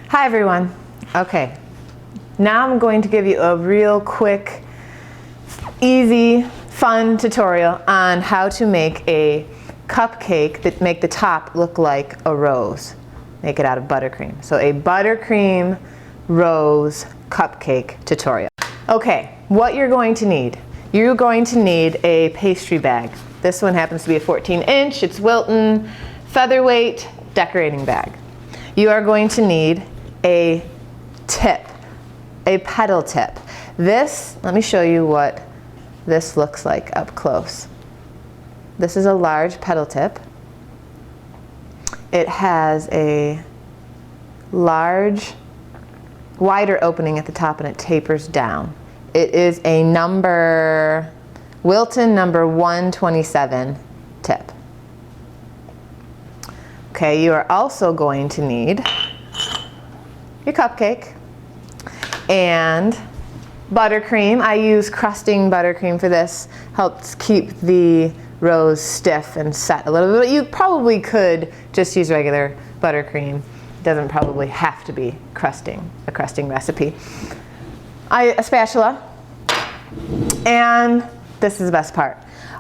Hi everyone. Okay, now I'm going to give you a real quick, easy, fun tutorial on how to make a cupcake that make the top look like a rose. Make it out of buttercream. So a buttercream rose cupcake tutorial. Okay, what you're going to need. You're going to need a pastry bag. This one happens to be a 14-inch. It's Wilton featherweight decorating bag. You are going to need a tip, a petal tip. This, let me show you what this looks like up close. This is a large petal tip. It has a large, wider opening at the top and it tapers down. It is a Wilton number 127 tip. Okay, you are also going to need your cupcake and buttercream. I use crusting buttercream for this. Helps keep the rose stiff and set a little bit. You probably could just use regular buttercream. It doesn't probably have to be a crusting recipe. A spatula, and this is the best part.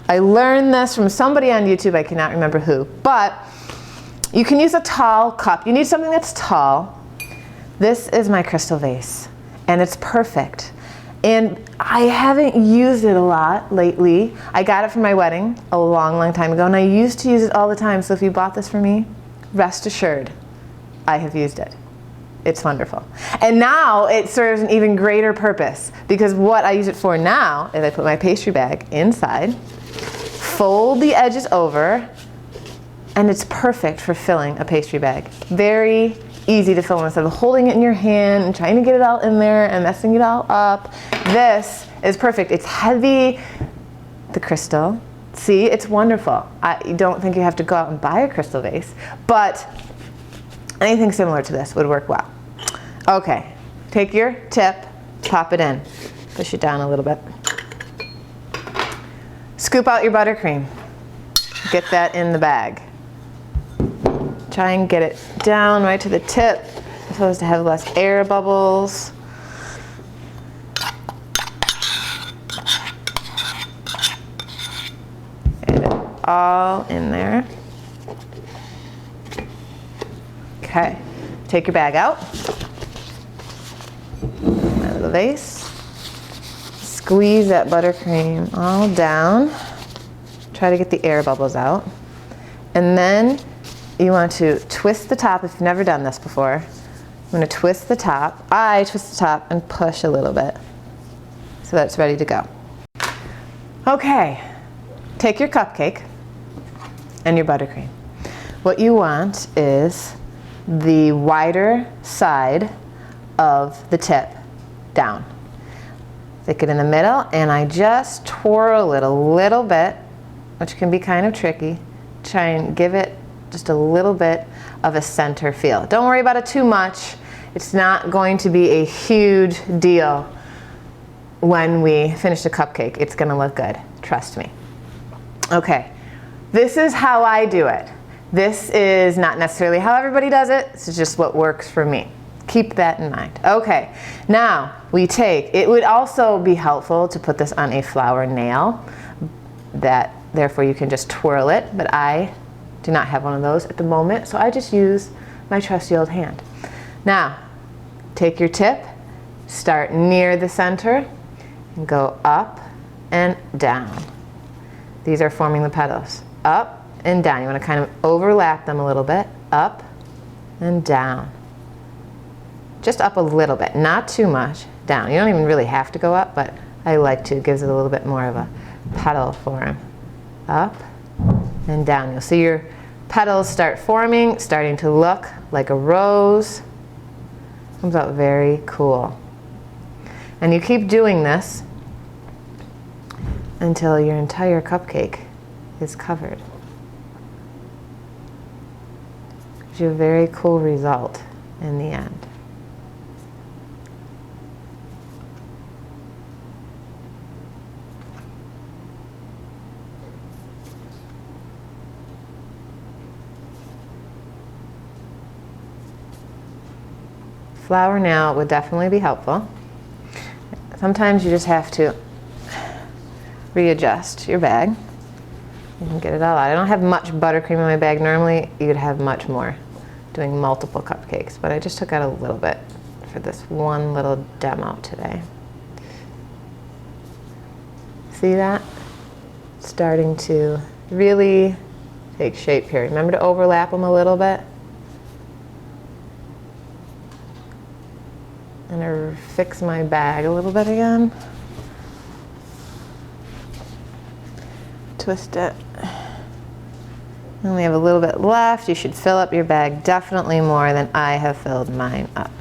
I learned this from somebody on YouTube, I cannot remember who, but you can use a tall cup. You need something that's tall. This is my crystal vase, and it's perfect. And I haven't used it a lot lately. I got it for my wedding a long time ago, and I used to use it all the time. So if you bought this for me, rest assured, I have used it. It's wonderful. And now it serves an even greater purpose, because what I use it for now is I put my pastry bag inside, fold the edges over, and it's perfect for filling a pastry bag. Very easy to fill instead of holding it in your hand and trying to get it all in there and messing it all up. This is perfect. It's heavy, the crystal. See, it's wonderful. I don't think you have to go out and buy a crystal vase, but anything similar to this would work well. Okay, take your tip, pop it in, push it down a little bit. Scoop out your buttercream. Get that in the bag. Try and get it down right to the tip. It's supposed to have less air bubbles. Get it all in there. Okay, take your bag out of the vase. Squeeze that buttercream all down. Try to get the air bubbles out. And then you want to twist the top if you've never done this before. I'm going to twist the top. I twist the top and push a little bit so that it's ready to go. Okay, take your cupcake and your buttercream. What you want is the wider side of the tip down. Stick it in the middle, and I just twirl it a little bit, which can be kind of tricky. Try and give it just a little bit of a center feel. Don't worry about it too much. It's not going to be a huge deal when we finish the cupcake. It's going to look good. Trust me. Okay, this is how I do it. This is not necessarily how everybody does it. This is just what works for me. Keep that in mind. Okay, now it would also be helpful to put this on a flour nail. Therefore you can just twirl it, but I do not have one of those at the moment, so I just use my trusty old hand. Now, take your tip, start near the center, and go up and down. These are forming the petals. Up and down. You want to kind of overlap them a little bit. Up and down. Just up a little bit, not too much. Down. You don't even really have to go up, but I like to. It gives it a little bit more of a petal form. Up and down. You'll see your petals start forming, starting to look like a rose. Comes out very cool. And you keep doing this until your entire cupcake is covered. Gives you a very cool result in the end. Flour now would definitely be helpful. Sometimes you just have to readjust your bag. You can get it all out. I don't have much buttercream in my bag. Normally you'd have much more doing multiple cupcakes, but I just took out a little bit for this one little demo today. See that? Starting to really take shape here. Remember to overlap them a little bit. I'm gonna fix my bag a little bit again. Twist it. I only have a little bit left. You should fill up your bag definitely more than I have filled mine up.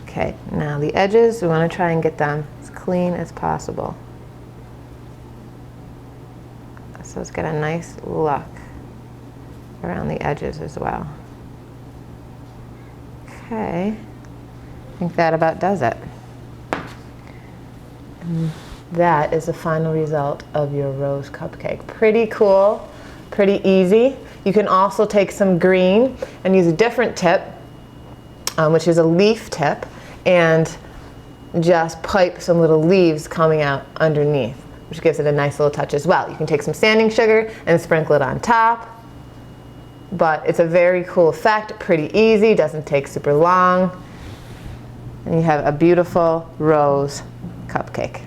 Okay, now the edges, we want to try and get them as clean as possible. So let's get a nice look around the edges as well. Okay, I think that about does it. And that is the final result of your rose cupcake. Pretty cool, pretty easy. You can also take some green and use a different tip, which is a leaf tip, and just pipe some little leaves coming out underneath, which gives it a nice little touch as well. You can take some sanding sugar and sprinkle it on top, but it's a very cool effect, pretty easy, doesn't take super long, and you have a beautiful rose cupcake.